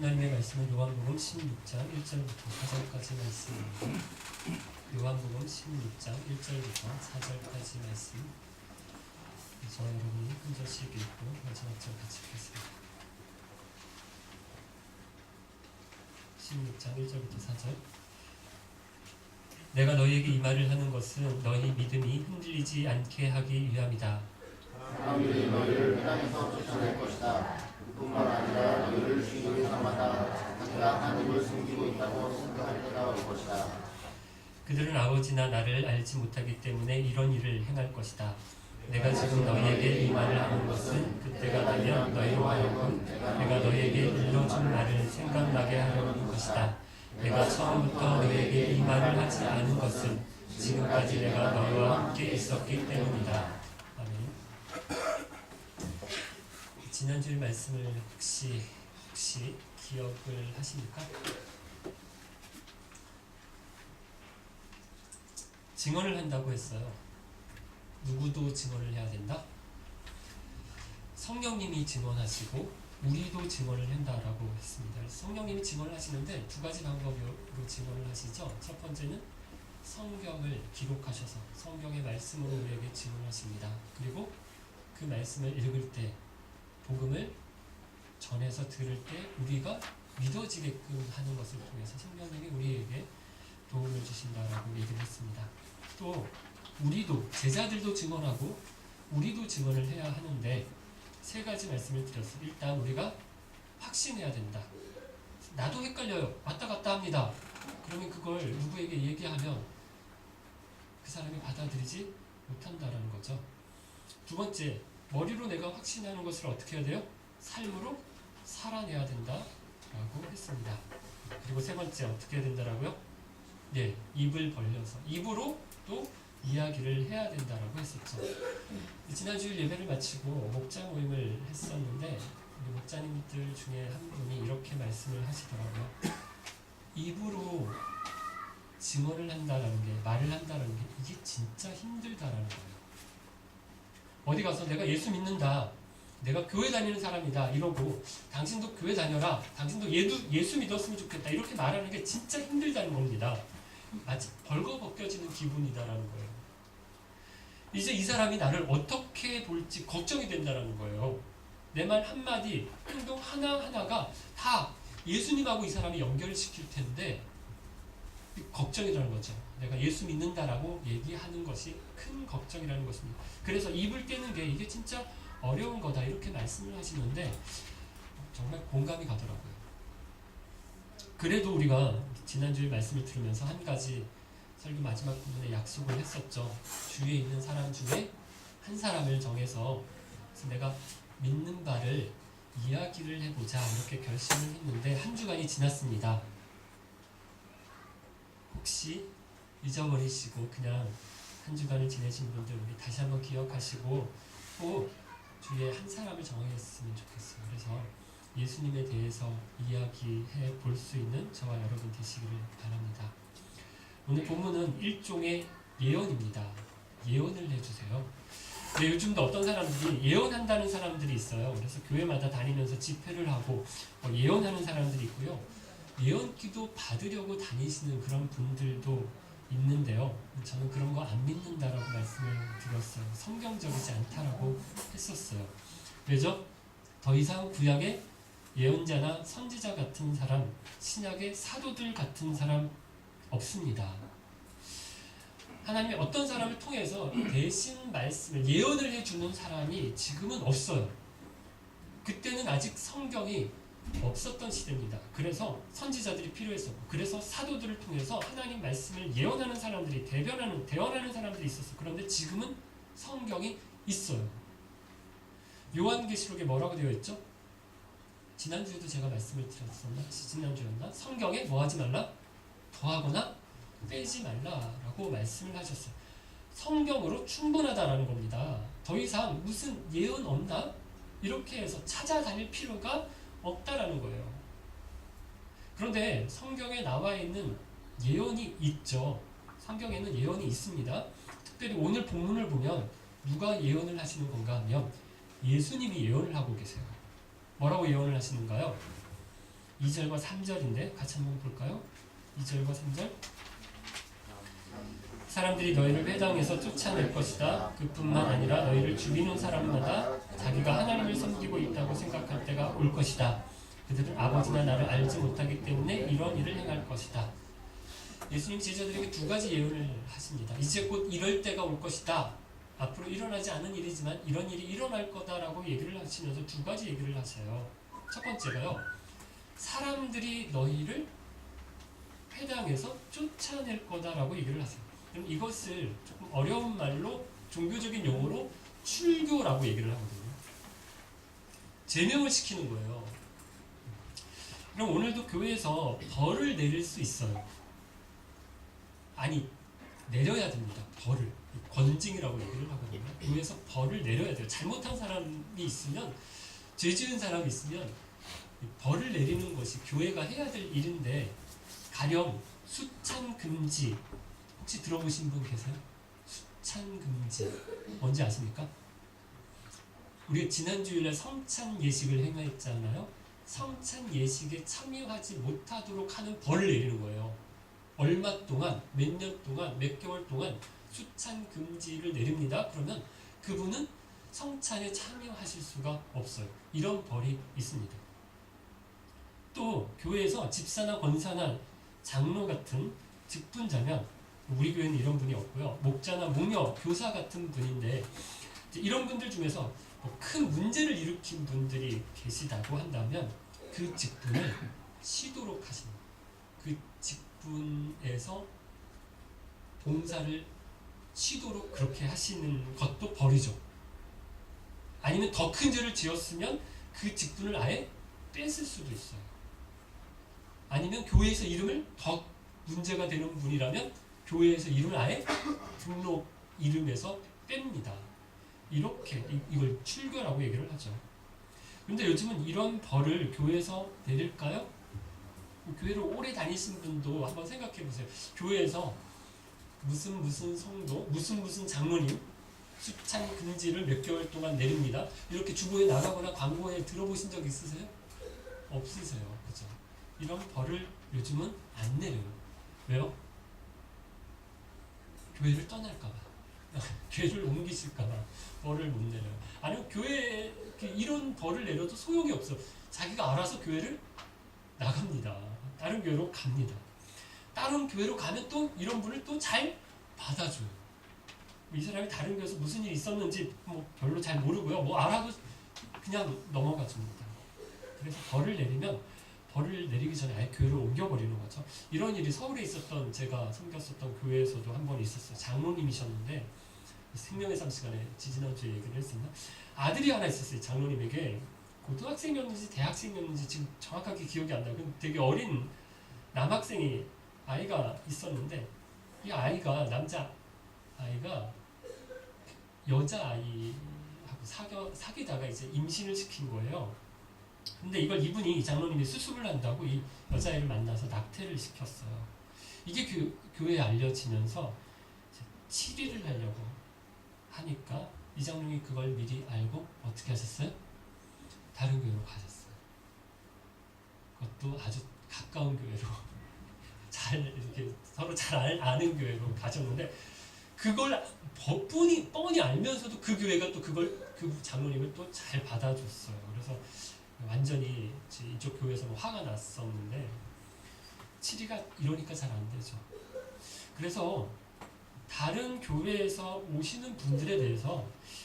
하나님의 말씀은 요한복음 16장 1절부터 4절까지 말씀입니다. 요한복음 16장 1절부터 4절까지 말씀. 저와 여러분이 한 절씩 읽고 마지막 절 같이 읽겠습니다. 16장 1절부터 4절. 내가 너희에게 이 말을 하는 것은 너희 믿음이 흔들리지 않게 하기 위함이다. 사람들이 너희를 이 땅에서 쫓아낼 것이다. 뿐만 아니라 너희를 주인으로 삼아다 자기가 하나님을 숨기고 있다고 생각할 때가 올 것이다. 그들은 아버지나 나를 알지 못하기 때문에 이런 일을 행할 것이다. 내가 지금 너희에게 이 말을 하는 것은 그때가 되면 너희로 하여금 내가 너희에게 일러준 말을 생각나게 하려는 것이다. 내가 처음부터 너희에게 이 말을 하지 않은 것은 지금까지 내가 너희와 함께 있었기 때문이다. 아멘. 지난주의 말씀을 혹시 기억을 하십니까? 증언을 한다고 했어요. 누구도 증언을 해야 된다? 성령님이 증언하시고 우리도 증언을 한다라고 했습니다. 성령님이 증언을 하시는데 두 가지 방법으로 증언을 하시죠. 첫 번째는 성경을 기록하셔서 성경의 말씀으로 우리에게 증언하십니다. 그리고 그 말씀을 읽을 때 복음을 전해서 들을 때 우리가 믿어지게끔 하는 것을 통해서 성령님이 우리에게 도움을 주신다라고 얘기를 했습니다. 또 우리도 제자들도 증언하고 우리도 증언을 해야 하는데 세 가지 말씀을 드렸어요. 일단 우리가 확신해야 된다. 나도 헷갈려요. 왔다 갔다 합니다. 그러면 그걸 누구에게 얘기하면 그 사람이 받아들이지 못한다라는 거죠. 두 번째, 머리로 내가 확신하는 것을 어떻게 해야 돼요? 삶으로 살아내야 된다라고 했습니다. 그리고 세 번째, 어떻게 해야 된다라고요? 네, 입을 벌려서 입으로 또 이야기를 해야 된다라고 했었죠. 지난주 예배를 마치고 목자 모임을 했었는데 우리 목자님들 중에 한 분이 이렇게 말씀을 하시더라고요. 입으로 증언을 한다라는 게, 말을 한다라는 게 이게 진짜 힘들다라는 거예요. 어디 가서 내가 예수 믿는다, 내가 교회 다니는 사람이다 이러고 당신도 교회 다녀라, 당신도 예수 믿었으면 좋겠다 이렇게 말하는 게 진짜 힘들다는 겁니다. 마치 벌거벗겨지는 기분이다라는 거예요. 이제 이 사람이 나를 어떻게 볼지 걱정이 된다라는 거예요. 내 말 한마디, 행동 하나하나가 다 예수님하고 이 사람이 연결시킬 텐데 걱정이라는 거죠. 내가 예수 믿는다라고 얘기하는 것이 큰 걱정이라는 것입니다. 그래서 입을 떼는 게 이게 진짜 어려운 거다 이렇게 말씀을 하시는데 정말 공감이 가더라고요. 그래도 우리가 지난주에 말씀을 들으면서 한 가지 설교 마지막 부분에 약속을 했었죠. 주위에 있는 사람 중에 한 사람을 정해서 내가 믿는 바를 이야기를 해보자 이렇게 결심을 했는데 한 주간이 지났습니다. 혹시 잊어버리시고 그냥 한 주간을 지내신 분들 우리 다시 한번 기억하시고 꼭 주위에 한 사람을 정했으면 좋겠어요. 그래서 예수님에 대해서 이야기해 볼 수 있는 저와 여러분 되시기를 바랍니다. 오늘 본문은 일종의 예언입니다. 예언을 해주세요. 근데 요즘도 어떤 사람들이 예언한다는 사람들이 있어요. 그래서 교회마다 다니면서 집회를 하고 예언하는 사람들이 있고요. 예언기도 받으려고 다니시는 그런 분들도 있는데요. 저는 그런 거 안 믿는다라고 말씀을 드렸어요. 성경적이지 않다라고 했었어요. 왜죠? 더 이상 구약의 예언자나 선지자 같은 사람, 신약의 사도들 같은 사람 없습니다. 하나님이 어떤 사람을 통해서 대신 말씀을 예언을 해주는 사람이 지금은 없어요. 그때는 아직 성경이 없었던 시대입니다. 그래서 선지자들이 필요했었고 그래서 사도들을 통해서 하나님 말씀을 예언하는 사람들이 대언하는 사람들이 있었어요. 그런데 지금은 성경이 있어요. 요한계시록에 뭐라고 되어 있죠? 지난주에도 제가 말씀을 드렸었나? 지난주였나? 성경에 뭐 하지 말라? 더하거나 빼지 말라라고 말씀을 하셨어요. 성경으로 충분하다라는 겁니다. 더 이상 무슨 예언 없나? 이렇게 해서 찾아다닐 필요가 없다라는 거예요. 그런데 성경에 나와 있는 예언이 있죠. 성경에는 예언이 있습니다. 특별히 오늘 본문을 보면 누가 예언을 하시는 건가 하면 예수님이 예언을 하고 계세요. 뭐라고 예언을 하시는가요? 2절과 3절인데 같이 한번 볼까요? 2절과 3절. 사람들이 너희를 회당에서 쫓아낼 것이다. 그뿐만 아니라 너희를 죽이는 사람마다 자기가 하나님을 섬기고 있다고 생각할 때가 올 것이다. 그들은 아버지나 나를 알지 못하기 때문에 이런 일을 행할 것이다. 예수님 제자들에게 두 가지 예언을 하십니다. 이제 곧 이럴 때가 올 것이다. 앞으로 일어나지 않은 일이지만 이런 일이 일어날 거다라고 얘기를 하시면서 두 가지 얘기를 하세요. 첫 번째가요. 사람들이 너희를 회당에서 쫓아낼 거다라고 얘기를 하세요. 그럼 이것을 조금 어려운 말로 종교적인 용어로 출교라고 얘기를 하거든요. 제명을 시키는 거예요. 그럼 오늘도 교회에서 벌을 내릴 수 있어요. 아니, 내려야 됩니다. 벌을. 권징이라고 얘기를 하거든요. 교회에서 벌을 내려야 돼요. 잘못한 사람이 있으면, 죄 지은 사람이 있으면 벌을 내리는 것이 교회가 해야 될 일인데, 가령 수찬금지 혹시 들어보신 분 계세요? 수찬금지 뭔지 아십니까? 우리가 지난 주일날 성찬 예식을 행했잖아요. 성찬 예식에 참여하지 못하도록 하는 벌을 내리는 거예요. 얼마 동안, 몇 년 동안, 몇 개월 동안 수찬금지를 내립니다. 그러면 그분은 성찬에 참여하실 수가 없어요. 이런 벌이 있습니다. 또 교회에서 집사나 권사나 장로 같은 직분자면 우리 교회는 이런 분이 없고요. 목자나 목녀, 교사 같은 분인데 이런 분들 중에서 큰 문제를 일으킨 분들이 계시다고 한다면 그 직분을 쉬도록 하십니다. 그 직분에서 봉사를 쉬도록 그렇게 하시는 것도 벌이죠. 아니면 더 큰 죄를 지었으면 그 직분을 아예 뺐을 수도 있어요. 아니면 교회에서 이름을 더 문제가 되는 분이라면 교회에서 이름을 아예 등록 이름에서 뺍니다. 이렇게 이걸 출교라고 얘기를 하죠. 그런데 요즘은 이런 벌을 교회에서 내릴까요? 교회를 오래 다니신 분도 한번 생각해 보세요. 교회에서 무슨 성도, 무슨 장로님 수찬 금지를 몇 개월 동안 내립니다. 이렇게 주보에 나가거나 광고에 들어보신 적 있으세요? 없으세요. 그죠? 이런 벌을 요즘은 안 내려요. 왜요? 교회를 떠날까봐. 교회를 옮기실까봐 벌을 못 내려요. 아니면 교회에 이런 벌을 내려도 소용이 없어. 자기가 알아서 교회를 나갑니다. 다른 교회로 갑니다. 다른 교회로 가면 또 이런 분을 또 잘 받아줘요. 이 사람이 다른 교회에서 무슨 일이 있었는지 뭐 별로 잘 모르고요. 뭐 알아도 그냥 넘어가 줍니다. 그래서 벌을 내리면 벌을 내리기 전에 아예 교회를 옮겨버리는 거죠. 이런 일이 서울에 있었던 제가 섬겼었던 교회에서도 한 번 있었어요. 장로님이셨는데 생명의 삶 시간에 지지난주에 얘기를 했었나? 아들이 하나 있었어요. 장로님에게 고등학생이었는지 대학생이었는지 지금 정확하게 기억이 안 나요. 되게 어린 남학생이 아이가 있었는데 이 아이가 남자 아이가 여자 아이하고 사귀다가 이제 임신을 시킨 거예요. 근데 이걸 이분이 장로님이 수습을 한다고 이 여자애를 만나서 낙태를 시켰어요. 이게 교회에 알려지면서 치리를 하려고 하니까 이 장로님이 그걸 미리 알고 어떻게 하셨어요? 다른 교회로 가셨어요. 그것도 아주 가까운 교회로 잘 이렇게 서로 잘 아는 교회로 가셨는데 그걸 뻔히 알면서도 그 교회가 또 그 장로님을 또 잘 받아줬어요. 그래서 완전히 이쪽 교회에서 화가 났었는데 치리가 이러니까 잘 안 되죠. 그래서 다른 교회에서 오시는 분들에 대해서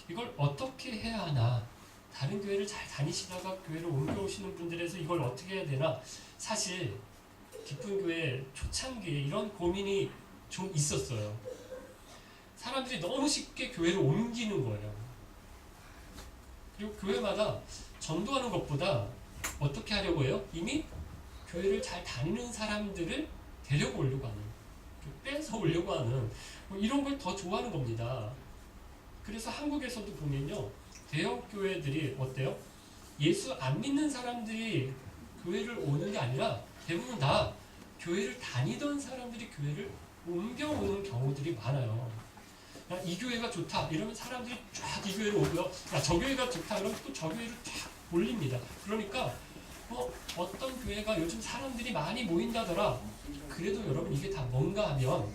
이걸 어떻게 해야 하나, 다른 교회를 잘 다니시다가 교회를 옮겨오시는 분들에서 이걸 어떻게 해야 되나, 사실 기쁜 교회 초창기에 이런 고민이 좀 있었어요. 사람들이 너무 쉽게 교회를 옮기는 거예요. 그리고 교회마다 전도하는 것보다 어떻게 하려고 해요? 이미 교회를 잘 다니는 사람들을 데려고 오려고 하는, 빼서 오려고 하는 이런 걸 더 좋아하는 겁니다. 그래서 한국에서도 보면요, 대형 교회들이 어때요? 예수 안 믿는 사람들이 교회를 오는 게 아니라 대부분 다 교회를 다니던 사람들이 교회를 옮겨오는 경우들이 많아요. 야, 이 교회가 좋다 이러면 사람들이 쫙 이 교회로 오고요. 야, 저 교회가 좋다 그러면 또 저 교회로 쫙 몰립니다. 그러니까 어떤 교회가 요즘 사람들이 많이 모인다더라. 그래도 여러분 이게 다 뭔가 하면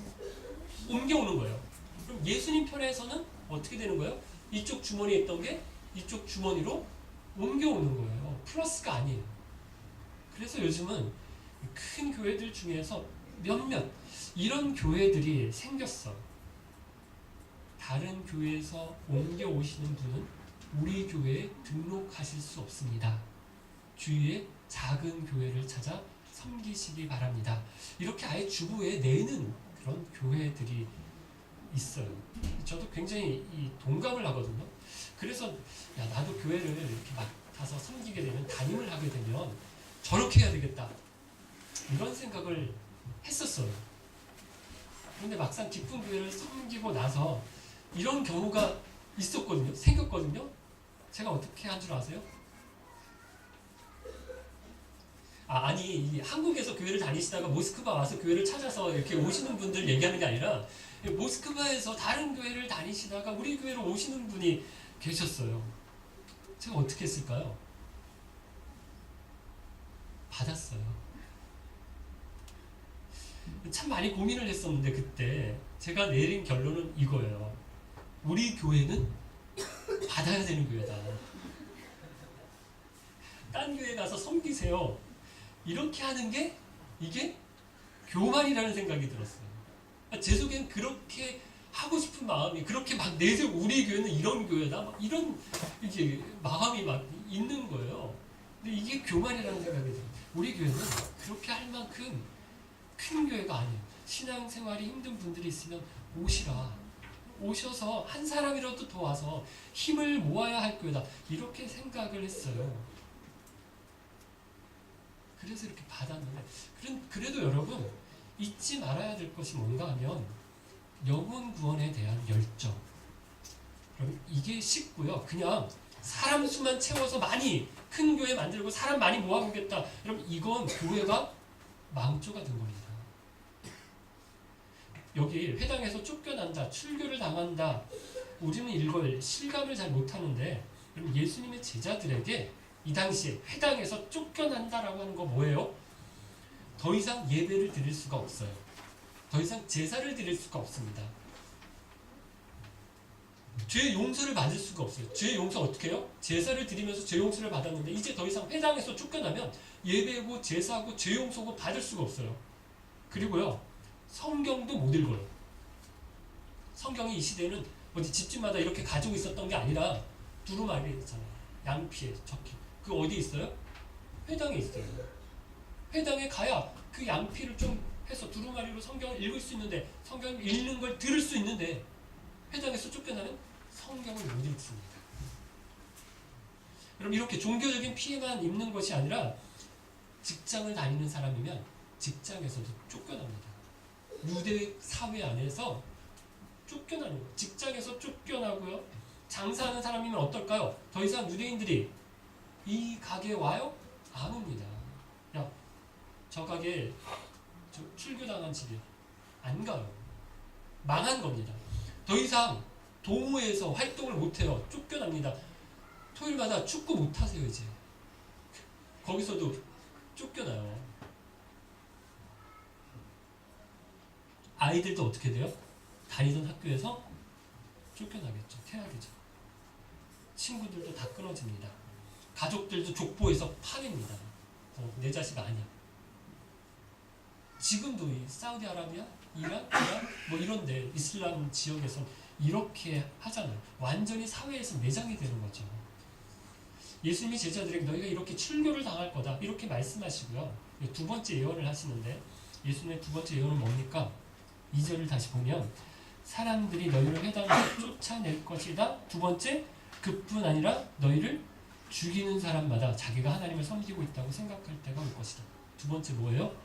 옮겨오는 거예요. 그럼 예수님 편에서는 어떻게 되는 거예요? 이쪽 주머니에 있던 게 이쪽 주머니로 옮겨오는 거예요. 플러스가 아니에요. 그래서 요즘은 큰 교회들 중에서 몇몇 이런 교회들이 생겼어. 다른 교회에서 옮겨오시는 분은 우리 교회에 등록하실 수 없습니다. 주위에 작은 교회를 찾아 섬기시기 바랍니다. 이렇게 아예 주부에 내는 그런 교회들이 있어요. 저도 굉장히 동감을 하거든요. 그래서 나도 교회를 이렇게 맡아서 섬기게 되면, 담임을 하게 되면 저렇게 해야 되겠다, 이런 생각을 했었어요. 그런데 막상 기쁜 교회를 섬기고 나서 이런 경우가 있었거든요. 생겼거든요. 제가 어떻게 한 줄 아세요? 아니 한국에서 교회를 다니시다가 모스크바 와서 교회를 찾아서 이렇게 오시는 분들 얘기하는 게 아니라, 모스크바에서 다른 교회를 다니시다가 우리 교회로 오시는 분이 계셨어요. 제가 어떻게 했을까요? 받았어요. 참 많이 고민을 했었는데 그때 제가 내린 결론은 이거예요. 우리 교회는 받아야 되는 교회다. 딴 교회 가서 섬기세요. 이렇게 하는 게 이게 교만이라는 생각이 들었어요. 제 속엔 그렇게 하고 싶은 마음이, 그렇게 막 내세워, 우리 교회는 이런 교회다, 막 이런 이게 마음이 막 있는 거예요. 근데 이게 교만이라는 생각이 들어요. 우리 교회는 그렇게 할 만큼 큰 교회가 아니에요. 신앙생활이 힘든 분들이 있으면 오셔서 한 사람이라도 더 와서 힘을 모아야 할 교회다, 이렇게 생각을 했어요. 그래서 이렇게 받았는데, 그래도 여러분 잊지 말아야 될 것이 뭔가 하면 영혼 구원에 대한 열정. 그럼 이게 쉽고요. 그냥 사람 수만 채워서 많이 큰 교회 만들고 사람 많이 모아보겠다, 그럼 이건 교회가 망조가 된 겁니다. 여기 회당에서 쫓겨난다, 출교를 당한다, 우리는 이걸 실감을 잘 못하는데, 그럼 예수님의 제자들에게 이 당시에 회당에서 쫓겨난다라고 하는 거 뭐예요? 더 이상 예배를 드릴 수가 없어요. 더 이상 제사를 드릴 수가 없습니다. 죄 용서를 받을 수가 없어요. 죄 용서 어떻게 해요? 제사를 드리면서 죄 용서를 받았는데 이제 더 이상 회당에서 쫓겨나면 예배고 제사고 죄 용서고 받을 수가 없어요. 그리고요, 성경도 못 읽어요. 성경이 이 시대는 어디 집집마다 이렇게 가지고 있었던 게 아니라 두루마리에 있잖아요. 양피에 적힌. 그 어디 있어요? 회당에 있어요. 회당에 가야 그 양피를 좀 해서 두루마리로 성경을 읽을 수 있는데, 성경을 읽는 걸 들을 수 있는데, 회당에서 쫓겨나면 성경을 못 읽습니다. 그럼 이렇게 종교적인 피해만 입는 것이 아니라 직장을 다니는 사람이면 직장에서도 쫓겨납니다. 유대 사회 안에서 쫓겨나는 거예요. 직장에서 쫓겨나고요. 장사하는 사람이면 어떨까요? 더 이상 유대인들이 이 가게에 와요? 안 옵니다. 야, 저 가게 출교당한 집이야. 안 가요. 망한 겁니다. 더 이상 도무에서 활동을 못해요. 쫓겨납니다. 토요일마다 축구 못하세요. 이제 거기서도 쫓겨나요. 아이들도 어떻게 돼요? 다니던 학교에서 쫓겨나겠죠. 퇴학이죠. 친구들도 다 끊어집니다. 가족들도 족보에서 파괴입니다. 내 자식 아니야. 지금도 이 사우디아라비아, 이란 뭐 이런데 이슬람 지역에서 이렇게 하잖아요. 완전히 사회에서 매장이 되는 거죠. 예수님이 제자들에게 너희가 이렇게 출교를 당할 거다, 이렇게 말씀하시고요. 두 번째 예언을 하시는데, 예수님의 두 번째 예언은 뭡니까? 2절을 다시 보면 사람들이 너희를 회당에서 쫓아낼 것이다. 두 번째, 그뿐 아니라 너희를 죽이는 사람마다 자기가 하나님을 섬기고 있다고 생각할 때가 올 것이다. 두 번째 뭐예요?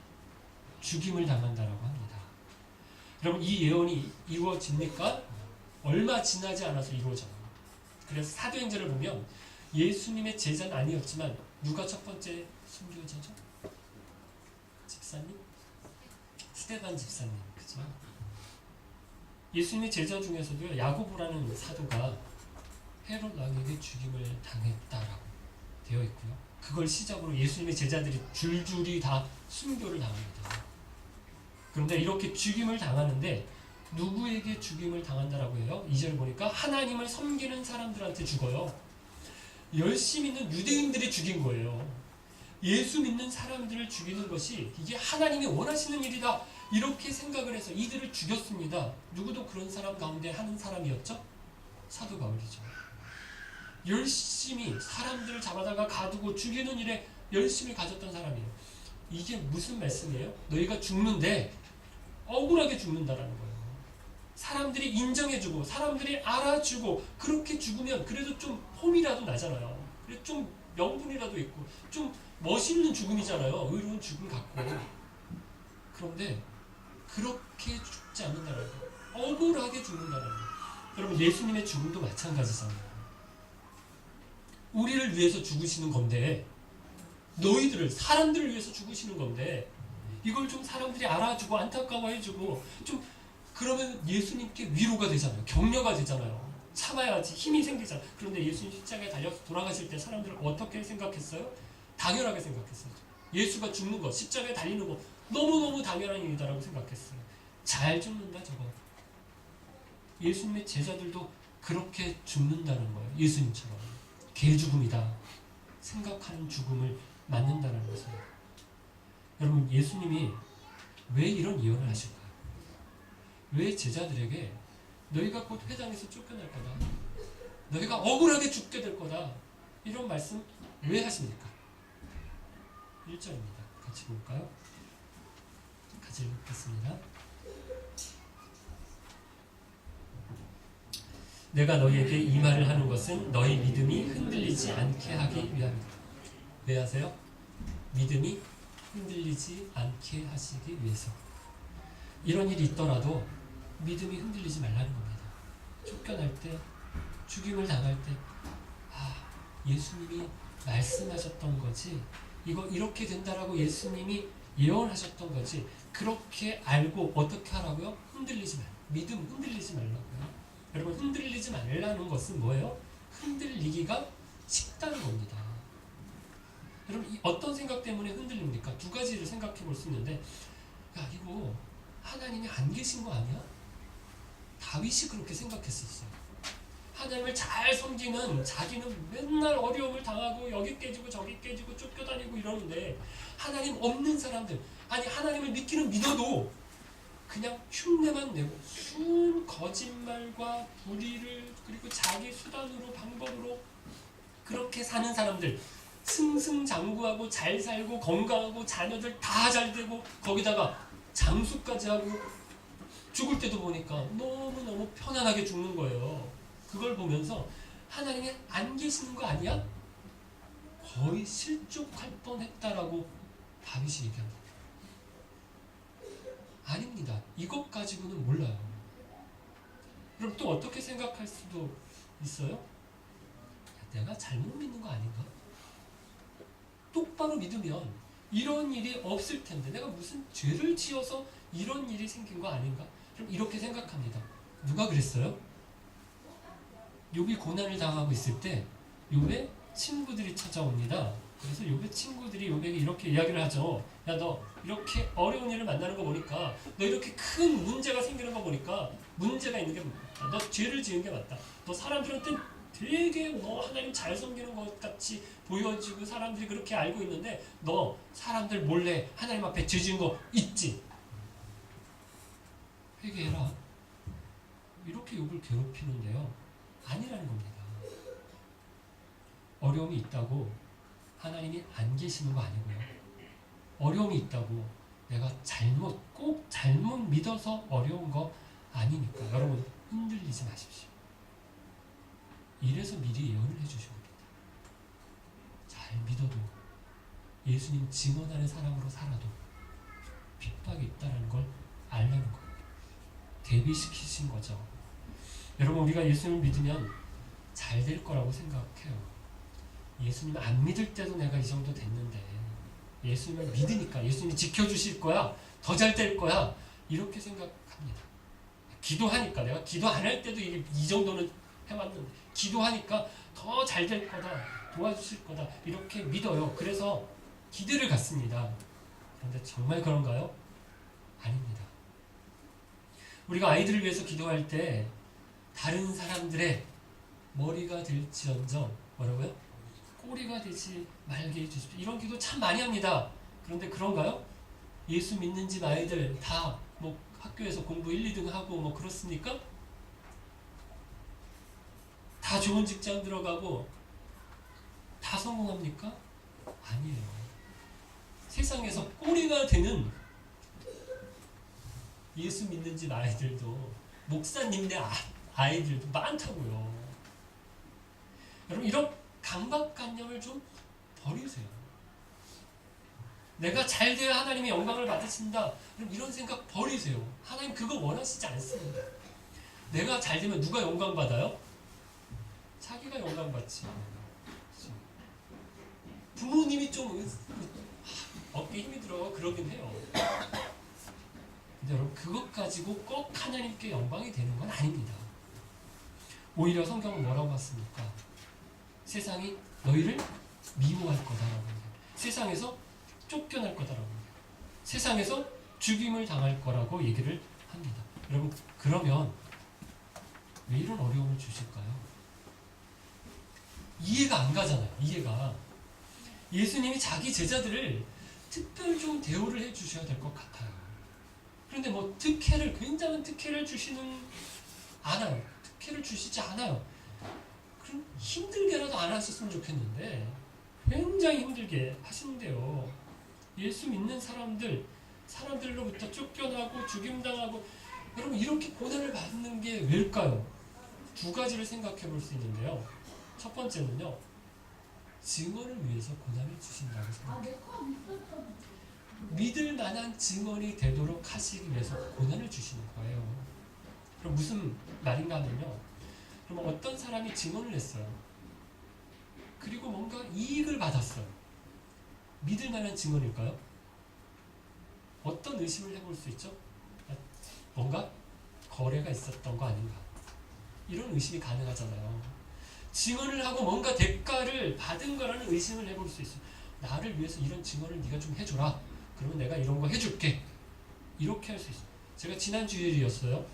죽임을 당한다라고 합니다. 여러분, 이 예언이 이루어집니까? 얼마 지나지 않아서 이루어져요. 그래서 사도행전을 보면 예수님의 제자는 아니었지만 누가 첫 번째 순교자죠? 집사님? 스데반 집사님, 그죠? 예수님의 제자 중에서도 야고보라는 사도가 헤롯 왕에게 죽임을 당했다라고 되어 있고요. 그걸 시작으로 예수님의 제자들이 줄줄이 다 순교를 당합니다. 그런데 이렇게 죽임을 당하는데 누구에게 죽임을 당한다라고 해요? 2절 보니까 하나님을 섬기는 사람들한테 죽어요. 열심히 있는 유대인들이 죽인 거예요. 예수 믿는 사람들을 죽이는 것이 이게 하나님이 원하시는 일이다 이렇게 생각을 해서 이들을 죽였습니다. 누구도 그런 사람 가운데 하는 사람이었죠? 사도 바울이죠. 열심히 사람들을 잡아다가 가두고 죽이는 일에 열심히 가졌던 사람이에요. 이게 무슨 말씀이에요? 너희가 죽는데 억울하게 죽는다라는 거예요. 사람들이 인정해주고 사람들이 알아주고 그렇게 죽으면 그래도 좀 폼이라도 나잖아요. 그래도 좀 명분이라도 있고 좀 멋있는 죽음이잖아요. 의로운 죽음 같고. 그런데 그렇게 죽지 않는다는 거예요. 억울하게 죽는다는 거예요. 여러분 예수님의 죽음도 마찬가지잖아요. 우리를 위해서 죽으시는 건데 너희들을 사람들을 위해서 죽으시는 건데 이걸 좀 사람들이 알아주고 안타까워해주고 좀 그러면 예수님께 위로가 되잖아요. 격려가 되잖아요. 참아야지 힘이 생기잖아요. 그런데 예수님 십자가에 달려서 돌아가실 때 사람들은 어떻게 생각했어요? 당연하게 생각했어요. 예수가 죽는 것, 십자가에 달리는 것 너무너무 당연한 일이다라고 생각했어요. 잘 죽는다 저거. 예수님의 제자들도 그렇게 죽는다는 거예요. 예수님처럼. 개죽음이다 생각하는 죽음을 맞는다는 것을. 여러분 예수님이 왜 이런 예언을 하실까요? 왜 제자들에게 너희가 곧 회당에서 쫓겨날 거다, 너희가 억울하게 죽게 될 거다 이런 말씀 왜 하십니까? 1절입니다. 같이 볼까요? 같이 읽겠습니다. 내가 너희에게 이 말을 하는 것은 너희 믿음이 흔들리지 않게 하기 위함이다. 왜 하세요? 믿음이 흔들리지 않게 하시기 위해서. 이런 일이 있더라도 믿음이 흔들리지 말라는 겁니다. 쫓겨날 때, 죽임을 당할 때, 예수님이 말씀하셨던 거지, 이거 이렇게 된다라고 예수님이 예언하셨던 거지, 그렇게 알고 어떻게 하라고요? 흔들리지 말고. 믿음 흔들리지 말라고요. 여러분 흔들리지 말라는 것은 뭐예요? 흔들리기가 쉽다는 겁니다. 여러분 어떤 생각 때문에 흔들립니까? 두 가지를 생각해 볼 수 있는데, 야 이거 하나님이 안 계신 거 아니야? 다윗이 그렇게 생각했었어요. 하나님을 잘 섬기는 자기는 맨날 어려움을 당하고 여기 깨지고 저기 깨지고 쫓겨다니고 이러는데 하나님 없는 사람들, 아니 하나님을 믿기는 믿어도 그냥 흉내만 내고 순 거짓말과 불의를 그리고 자기 수단으로 방법으로 그렇게 사는 사람들, 승승장구하고 잘 살고 건강하고 자녀들 다 잘 되고 거기다가 장수까지 하고 죽을 때도 보니까 너무너무 편안하게 죽는 거예요. 그걸 보면서 하나님이 안 계시는 거 아니야? 거의 실족할 뻔했다라고 다윗이 얘기합니다. 아닙니다. 이것 가지고는 몰라요. 그럼 또 어떻게 생각할 수도 있어요? 내가 잘못 믿는 거 아닌가? 똑바로 믿으면 이런 일이 없을 텐데 내가 무슨 죄를 지어서 이런 일이 생긴 거 아닌가? 그럼 이렇게 생각합니다. 누가 그랬어요? 욥이 고난을 당하고 있을 때 욥의 친구들이 찾아옵니다. 그래서 욥의 친구들이 욥에게 이렇게 이야기를 하죠. 야, 너 이렇게 어려운 일을 만나는 거 보니까, 너 이렇게 큰 문제가 생기는 거 보니까 문제가 있는 게 맞다. 너 죄를 지은 게 맞다. 너 사람들한테 되게 너 하나님 잘 섬기는 것 같이 보여지고 사람들이 그렇게 알고 있는데 너 사람들 몰래 하나님 앞에 죄 지은 거 있지? 회개해라. 이렇게 욥을 괴롭히는데요. 아니라는 겁니다. 어려움이 있다고 하나님이 안 계시는 거 아니고요. 어려움이 있다고 내가 꼭 잘못 믿어서 어려운 거 아니니까 여러분 흔들리지 마십시오. 이래서 미리 예언을 해주신 겁니다. 잘 믿어도 예수님 증언하는 사람으로 살아도 핍박이 있다는 걸 알라는 거예요. 대비시키신 거죠. 여러분 우리가 예수님을 믿으면 잘 될 거라고 생각해요. 예수님 안 믿을 때도 내가 이 정도 됐는데 예수님을 믿으니까 예수님이 지켜주실 거야, 더 잘 될 거야, 이렇게 생각합니다. 기도하니까, 내가 기도 안 할 때도 이 정도는 해왔는데 기도하니까 더 잘 될 거다 도와주실 거다 이렇게 믿어요. 그래서 기대를 갖습니다. 그런데 정말 그런가요? 아닙니다. 우리가 아이들을 위해서 기도할 때 다른 사람들의 머리가 될지언정 뭐라고요? 꼬리가 되지 말게 해주십시오. 이런 기도 참 많이 합니다. 그런데 그런가요? 예수 믿는 집 아이들 다 뭐 학교에서 공부 1, 2등 하고 뭐 그렇습니까? 다 좋은 직장 들어가고 다 성공합니까? 아니에요. 세상에서 꼬리가 되는 예수 믿는 집 아이들도 목사님네 아이들도 많다고요. 여러분 이런 강박관념을 좀 버리세요. 내가 잘 돼야 하나님의 영광을 받으신다. 그럼 이런 생각 버리세요. 하나님 그거 원하시지 않습니다. 내가 잘 되면 누가 영광 받아요? 자기가 영광 받지. 부모님이 좀 어깨 힘이 들어 그러긴 해요. 근데 여러분 그것 가지고 꼭 하나님께 영광이 되는 건 아닙니다. 오히려 성경은 뭐라고 했습니까? 세상이 너희를 미워할 거다라고 합니다. 세상에서 쫓겨날 거다라고 합니다. 세상에서 죽임을 당할 거라고 얘기를 합니다. 여러분 그러면 왜 이런 어려움을 주실까요? 이해가 안 가잖아요. 이해가. 예수님이 자기 제자들을 특별 좀 대우를 해주셔야 될 것 같아요. 그런데 뭐 특혜를 굉장한 특혜를 주시는 않아요. 특혜를 주시지 않아요. 그럼 힘들게라도 안 하셨으면 좋겠는데 굉장히 힘들게 하시는데요. 예수 믿는 사람들로부터 쫓겨나고 죽임당하고 여러분 이렇게 고난을 받는 게 왜일까요? 두 가지를 생각해 볼 수 있는데요. 첫 번째는요. 증언을 위해서 고난을 주신다고 생각해요. 믿을 만한 증언이 되도록 하시기 위해서 고난을 주시는 거예요. 그럼 무슨 말인가 하면요. 그럼 어떤 사람이 증언을 했어요. 그리고 뭔가 이익을 받았어요. 믿을 만한 증언일까요? 어떤 의심을 해볼 수 있죠? 뭔가 거래가 있었던 거 아닌가? 이런 의심이 가능하잖아요. 증언을 하고 뭔가 대가를 받은 거라는 의심을 해볼 수 있어요. 나를 위해서 이런 증언을 네가 좀 해줘라. 그러면 내가 이런 거 해줄게. 이렇게 할 수 있어요. 제가 지난 주일이었어요.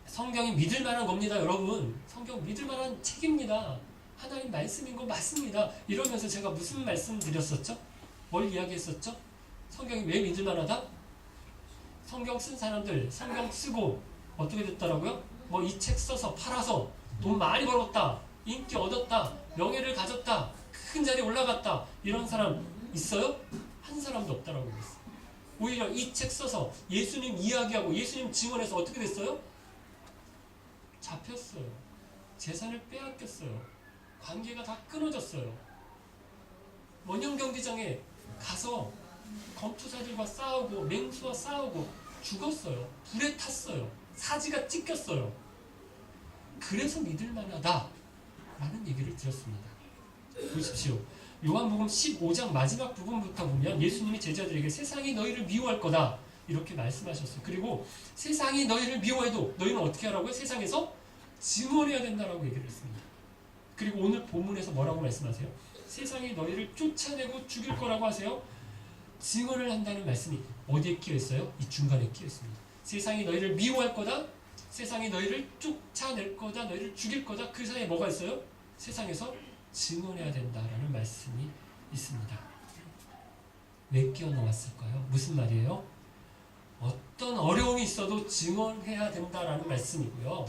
성경이 믿을 만한 겁니다, 여러분. 성경 믿을 만한 책입니다. 하나님 말씀인 거 맞습니다. 이러면서 제가 무슨 말씀 드렸었죠? 뭘 이야기했었죠? 성경이 왜 믿을 만하다? 성경 쓴 사람들, 성경 쓰고 어떻게 됐더라고요? 뭐 이 책 써서 팔아서 돈 많이 벌었다, 인기 얻었다, 명예를 가졌다, 큰 자리에 올라갔다 이런 사람 있어요? 한 사람도 없다라고 그랬어요. 오히려 이 책 써서 예수님 이야기하고 예수님 증언해서 어떻게 됐어요? 잡혔어요. 재산을 빼앗겼어요. 관계가 다 끊어졌어요. 원형 경기장에 가서 검투사들과 싸우고 맹수와 싸우고 죽었어요. 불에 탔어요. 사지가 찢겼어요. 그래서 믿을 만하다 라는 얘기를 드렸습니다. 보십시오. 요한복음 15장 마지막 부분부터 보면 예수님이 제자들에게 세상이 너희를 미워할 거다 이렇게 말씀하셨어요. 그리고 세상이 너희를 미워해도 너희는 어떻게 하라고요? 세상에서 증언해야 된다라고 얘기를 했습니다. 그리고 오늘 본문에서 뭐라고 말씀하세요? 세상이 너희를 쫓아내고 죽일 거라고 하세요. 증언을 한다는 말씀이 어디에 끼어 있어요? 이 중간에 끼어 있습니다. 세상이 너희를 미워할 거다. 세상이 너희를 쫓아낼 거다. 너희를 죽일 거다. 그 사이에 뭐가 있어요? 세상에서 증언해야 된다라는 말씀이 있습니다. 왜 끼어 넣었을까요? 무슨 말이에요? 어떤 어려움이 있어도 증언해야 된다라는 말씀이고요.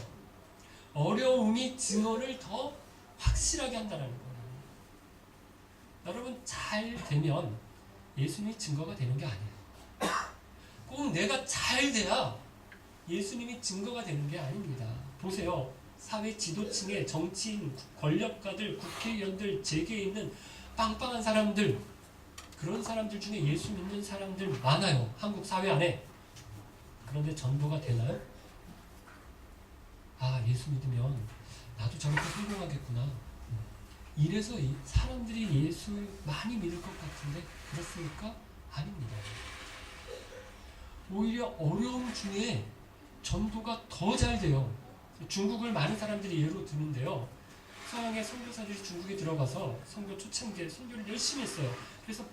어려움이 증언을 더 확실하게 한다는 거예요. 여러분 잘 되면 예수님이 증거가 되는 게 아니에요. 꼭 내가 잘 돼야 예수님이 증거가 되는 게 아닙니다. 보세요. 사회 지도층의 정치인, 권력가들, 국회의원들, 재계에 있는 빵빵한 사람들, 그런 사람들 중에 예수 믿는 사람들 많아요. 한국 사회 안에. 그런데 전도가 되나요? 아, 예수 믿으면 나도 저렇게 성공하겠구나. 이래서 사람들이 예수 많이 믿을 것 같은데 그렇습니까? 아닙니다. 오히려 어려움 중에 전도가 더 잘 돼요. 중국을 많은 사람들이 예로 드는데요. 서양의 선교사들이 중국에 들어가서 선교 초창기에 선교를 열심히 했어요. 그래서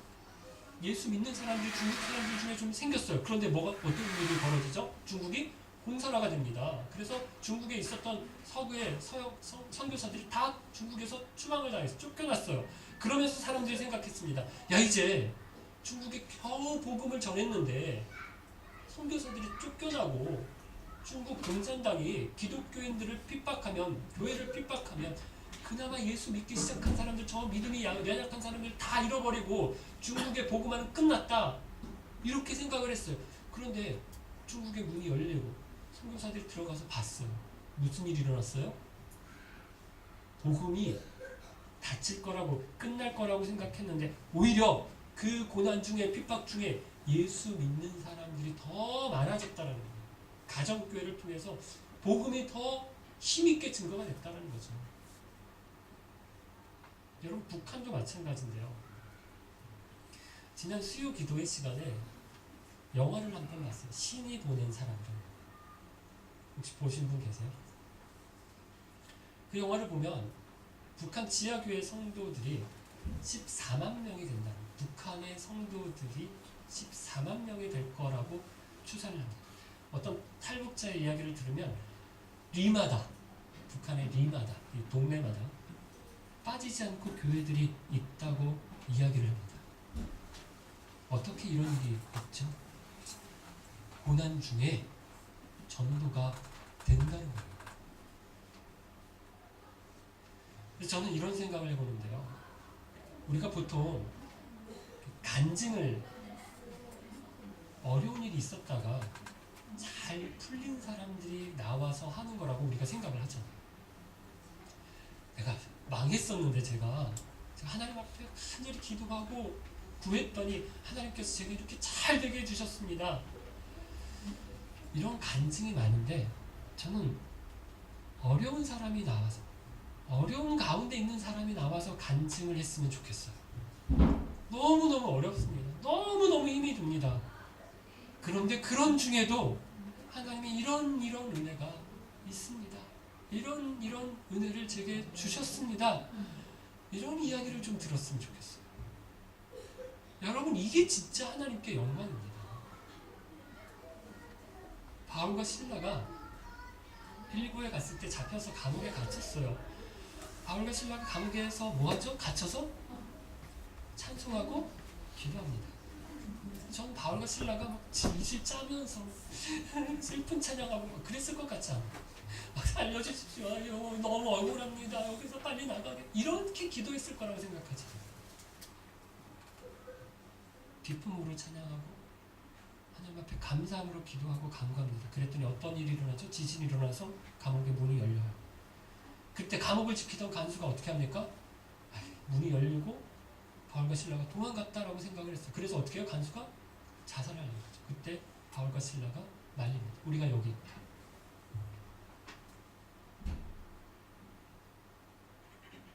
예수 믿는 사람들이 중국 사람들 중에 좀 생겼어요. 그런데 어떤 일이 벌어지죠? 중국이 공산화가 됩니다. 그래서 중국에 있었던 서구의 선교사들이 다 중국에서 추방을 당해서 쫓겨났어요. 그러면서 사람들이 생각했습니다. 야, 이제 중국에 겨우 복음을 전했는데 선교사들이 쫓겨나고 중국共产党이 기독교인들을 핍박하면, 교회를 핍박하면 그나마 예수 믿기 시작한 사람들, 저 믿음이 연약한 사람들 다 잃어버리고 중국의 복음화는 끝났다, 이렇게 생각을 했어요. 그런데 중국의 문이 열리고 선교사들이 들어가서 봤어요. 무슨 일이 일어났어요? 복음이 닫힐 거라고, 끝날 거라고 생각했는데 오히려 그 고난 중에, 핍박 중에 예수 믿는 사람들이 더 많아졌다는 거예요. 가정교회를 통해서 복음이 더 힘있게 증거가 됐다는 거죠. 여러분, 북한도 마찬가지인데요. 지난 수요 기도회 시간에 영화를 한 편 봤어요. 신이 보낸 사람들. 혹시 보신 분 계세요? 그 영화를 보면 북한 지하교회 성도들이 14만 명이 된다. 북한의 성도들이 14만 명이 될 거라고 추산을 합니다. 어떤 탈북자의 이야기를 들으면 리마다, 북한의 리마다, 이 동네마다 빠지지 않고 교회들이 있다고 이야기를 합니다. 어떻게 이런 일이 있죠? 고난 중에 전도가 된다는 거예요. 저는 이런 생각을 해보는데요. 우리가 보통 간증을, 어려운 일이 있었다가 잘 풀린 사람들이 나와서 하는 거라고 우리가 생각을 하잖아요. 내가 망했었는데 제가 하나님 앞에 간절히 기도하고 구했더니 하나님께서 제가 이렇게 잘 되게 해주셨습니다. 이런 간증이 많은데 저는 어려운 사람이 나와서, 어려운 가운데 있는 사람이 나와서 간증을 했으면 좋겠어요. 너무너무 어렵습니다. 너무너무 힘이 듭니다. 그런데 그런 중에도 하나님이 이런 은혜가 있습니다. 이런 은혜를 제게 주셨습니다. 이런 이야기를 좀 들었으면 좋겠어요. 여러분, 이게 진짜 하나님께 영광입니다. 바울과 실라가 빌립보에 갔을 때 잡혀서 감옥에 갇혔어요. 바울과 실라가 감옥에서 뭐하죠? 갇혀서 찬송하고 기도합니다. 전 바울과 실라가 막 질질 짜면서 슬픈 찬양하고 막 그랬을 것 같지 않아요? 막 살려주십시오. 너무 억울합니다. 여기서 빨리 나가게. 이렇게 기도했을 거라고 생각하지. 기쁨으로 찬양하고 하나님 앞에 감사함으로 기도하고 간구합니다. 그랬더니 어떤 일이 일어나죠? 지진이 일어나서 감옥의 문이 열려요. 그때 감옥을 지키던 간수가 어떻게 합니까? 문이 열리고 바울과 실라가 도망갔다라고 생각을 했어요. 그래서 어떻게 해요? 간수가 자살하려고 했죠. 그때 바울과 실라가 말립니다. 우리가 여기 있다.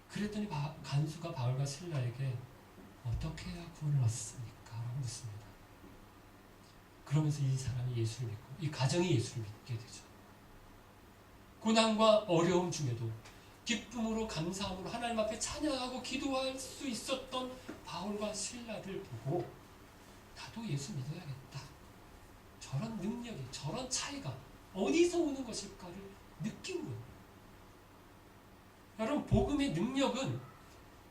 그랬더니 간수가 바울과 실라에게 어떻게 해야 구원을 얻습니까? 라고 묻습니다. 그러면서 이 사람이 예수를 믿고 이 가정이 예수를 믿게 되죠. 고난과 어려움 중에도 기쁨으로, 감사함으로 하나님 앞에 찬양하고 기도할 수 있었던 바울과 실라를 보고 나도 예수 믿어야겠다. 저런 능력이, 저런 차이가 어디서 오는 것일까를 느낀 거예요. 여러분, 복음의 능력은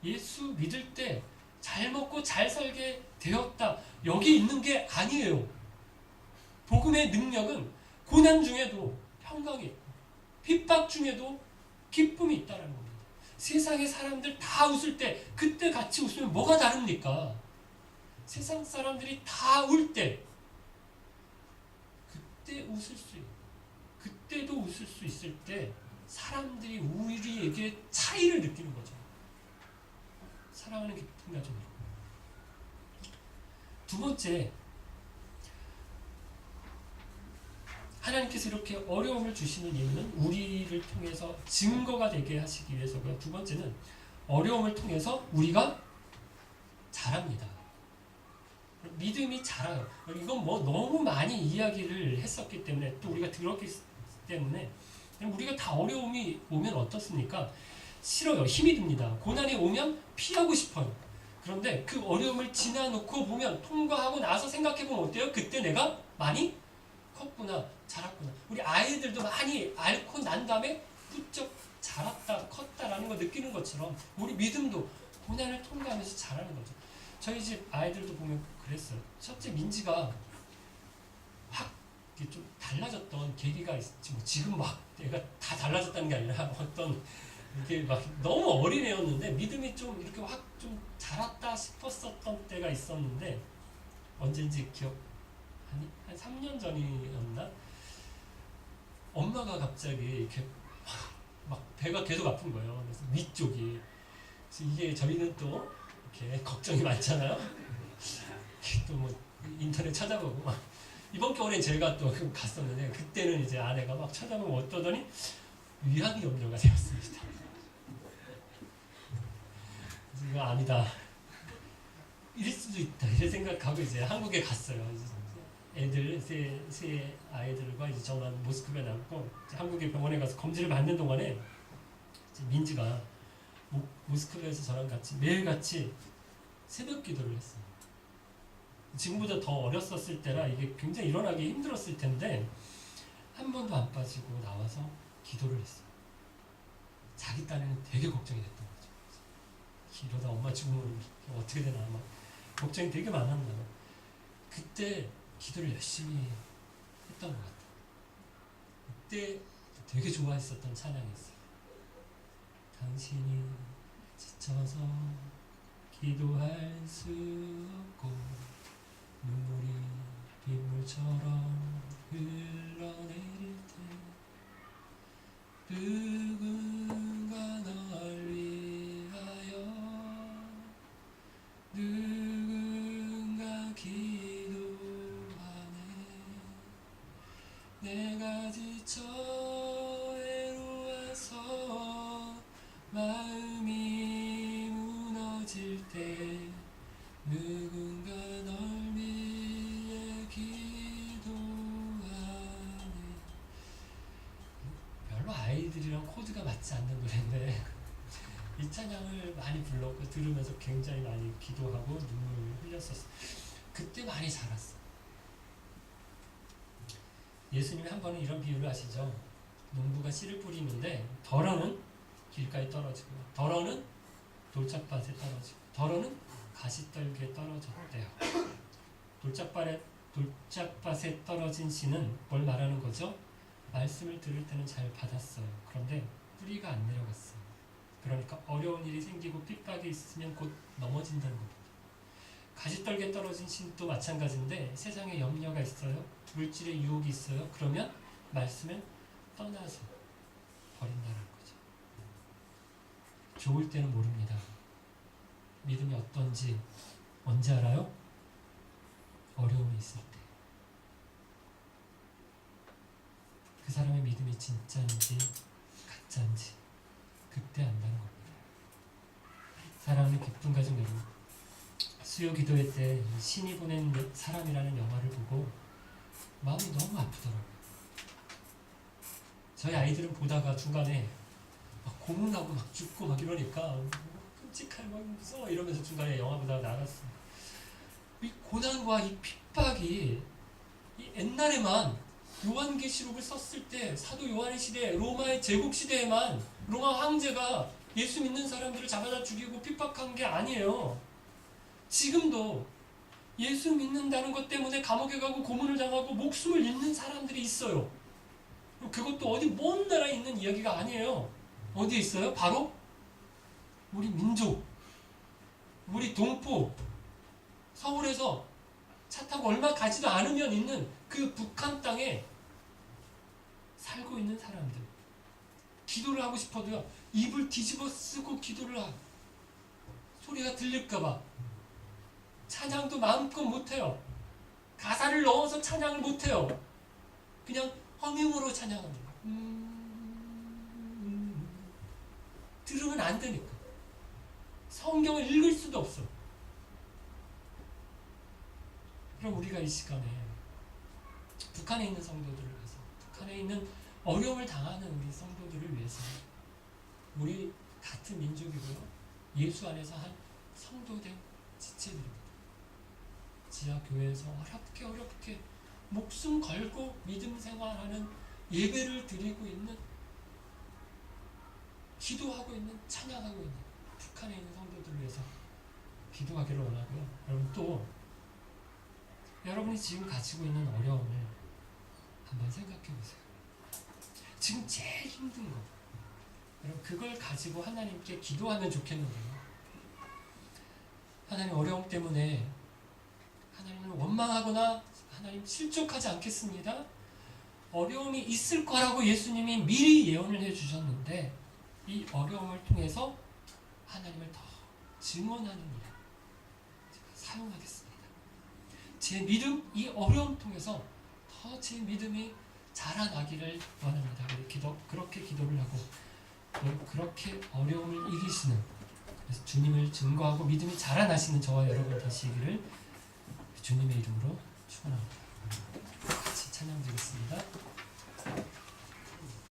예수 믿을 때 잘 먹고 잘 살게 되었다, 여기 있는 게 아니에요. 복음의 능력은 고난 중에도 평강이 있고 핍박 중에도 기쁨이 있다는 겁니다. 세상의 사람들 다 웃을 때 그때 같이 웃으면 뭐가 다릅니까? 세상 사람들이 다 울 때 그때 웃을 수 있고 그때도 웃을 수 있을 때 사람들이 우리에게 차이를 느끼는 거죠. 사랑하는 기쁜 가족 여러분. 두 번째, 하나님께서 이렇게 어려움을 주시는 이유는 우리를 통해서 증거가 되게 하시기 위해서고요. 두 번째는 어려움을 통해서 우리가 자랍니다. 믿음이 자라요. 이건 뭐 너무 많이 이야기를 했었기 때문에, 또 우리가 들었기 때문에, 우리가 다 어려움이 오면 어떻습니까? 싫어요. 힘이 듭니다. 고난이 오면 피하고 싶어요. 그런데 그 어려움을 지나놓고 보면, 통과하고 나서 생각해보면 어때요? 그때 내가 많이 컸구나, 자랐구나. 우리 아이들도 많이 앓고 난 다음에 부쩍 자랐다, 컸다라는 걸 느끼는 것처럼 우리 믿음도 고난을 통과하면서 자라는 거죠. 저희 집 아이들도 보면 그랬어요. 첫째 민지가 확 좀 달라졌던 계기가 있지. 뭐 지금 막 얘가 다 달라졌다는 게 아니라 어떤 이게 막 너무 어린 애였는데 믿음이 좀 이렇게 확 좀 자랐다 싶었었던 때가 있었는데, 언젠지 기억 한 3년 전이었나? 엄마가 갑자기 이렇게 막 배가 계속 아픈 거예요. 그래서 위쪽이. 그래서 이게 저희는 또 이렇게 걱정이 많잖아요. 또 뭐 인터넷 찾아보고 막. 이번 겨울엔 제가 또 갔었는데, 그때는 이제 아내가 막 찾아보고 어떠더니 위암이 염려가 되었습니다. 그래서 이거 아니다, 이럴 수도 있다, 이런 생각하고 이제 한국에 갔어요. 애들 세 아이들과 이제 저만 모스크바에 남고 한국의 병원에 가서 검진을 받는 동안에 이제 민지가 모스크바에서 저랑 같이 매일같이 새벽 기도를 했어요. 지금보다 더 어렸었을 때라 이게 굉장히 일어나기 힘들었을 텐데 한 번도 안 빠지고 나와서 기도를 했어요. 자기 딴에는 되게 걱정이 됐던 거죠. 이러다 엄마 죽으면 어떻게 되나 막 걱정이 되게 많았나 봐요. 그때 기도를 열심히 했던 것 같아요. 그때 되게 좋아했었던 찬양이 있어요. 당신이 지쳐서 기도할 수 없고 눈물이 빗물처럼 흘러내릴 때 누군가 널 위하여 누군가 기도하네. 내가 지쳐 외로워서 마음이 무너질 때 누군가 널 위해 기도하네. 별로 아이들이랑 코드가 맞지 않는 노래인데 이 찬양을 많이 불렀고 들으면서 굉장히 많이 기도하고 눈물을 흘렸었어요. 그때 많이 자랐어. 예수님이 한 번은 이런 비유를 하시죠. 농부가 씨를 뿌리는데 덜어는 길가에 떨어지고 덜어는 돌짝밭에 떨어지고 덜어는 가시떨기에 떨어졌대요. 돌짝밭에 떨어진 씨는 뭘 말하는 거죠? 말씀을 들을 때는 잘 받았어요. 그런데 뿌리가 안 내려갔어요. 그러니까 어려운 일이 생기고 핍박이 있으면 곧 넘어진다는 겁니다. 가시떨기에 떨어진 씨도 마찬가지인데 세상에 염려가 있어요. 물질의 유혹이 있어요. 그러면 말씀을 떠나서 버린다는 거죠. 좋을 때는 모릅니다. 믿음이 어떤지 언제 알아요? 어려움이 있을 때. 그 사람의 믿음이 진짜인지 가짜인지 그때 안다는 겁니다. 사랑하는 기쁨 가족 여러분, 수요 기도회 때 신이 보낸 사람이라는 영화를 보고 마음이 너무 아프더라고요. 저희 아이들은 보다가 중간에 막 고문하고 막 죽고 막 이러니까 끔찍할 막 무서워 이러면서 중간에 영화 보다가 나갔어요. 이 고난과 이 핍박이 이 옛날에만 요한계시록을 썼을 때 사도 요한의 시대, 로마의 제국 시대에만 로마 황제가 예수 믿는 사람들을 잡아다 죽이고 핍박한 게 아니에요. 지금도 예수 믿는다는 것 때문에 감옥에 가고 고문을 당하고 목숨을 잃는 사람들이 있어요. 그것도 어디 먼 나라에 있는 이야기가 아니에요. 어디에 있어요? 바로 우리 민족, 우리 동포, 서울에서 차 타고 얼마 가지도 않으면 있는 그 북한 땅에 살고 있는 사람들. 기도를 하고 싶어도요, 입을 뒤집어 쓰고 기도를 소리가 들릴까봐 찬양도 마음껏 못해요. 가사를 넣어서 찬양을 못해요. 그냥 허밍으로 찬양합니다. 들으면 안 되니까. 성경을 읽을 수도 없어. 그럼 우리가 이 시간에 북한에 있는 성도들을 위해서, 북한에 있는 어려움을 당하는 우리 성도들을 위해서 우리 같은 민족이고요. 예수 안에서 한 성도된 지체들입니다. 지하교회에서 어렵게 목숨 걸고 믿음 생활하는, 예배를 드리고 있는, 기도하고 있는, 찬양하고 있는 북한에 있는 성도들을 위해서 기도하기를 원하고요. 여러분, 또 여러분이 지금 가지고 있는 어려움을 한번 생각해 보세요. 지금 제일 힘든 거, 여러분, 그걸 가지고 하나님께 기도하면 좋겠는데요. 하나님, 어려움 때문에 하나님을 원망하거나 하나님 실족하지 않겠습니다. 어려움이 있을 거라고 예수님이 미리 예언을 해주셨는데, 이 어려움을 통해서 하나님을 더 증언하는 일에 제가 사용하겠습니다. 제 믿음, 이 어려움 통해서 더 제 믿음이 자라나기를 원합니다. 그렇게 기도를 하고, 그렇게 어려움을 이기시는, 그래서 주님을 증거하고 믿음이 자라나시는 저와 여러분 되시기를 주님의 이름으로 축원합니다.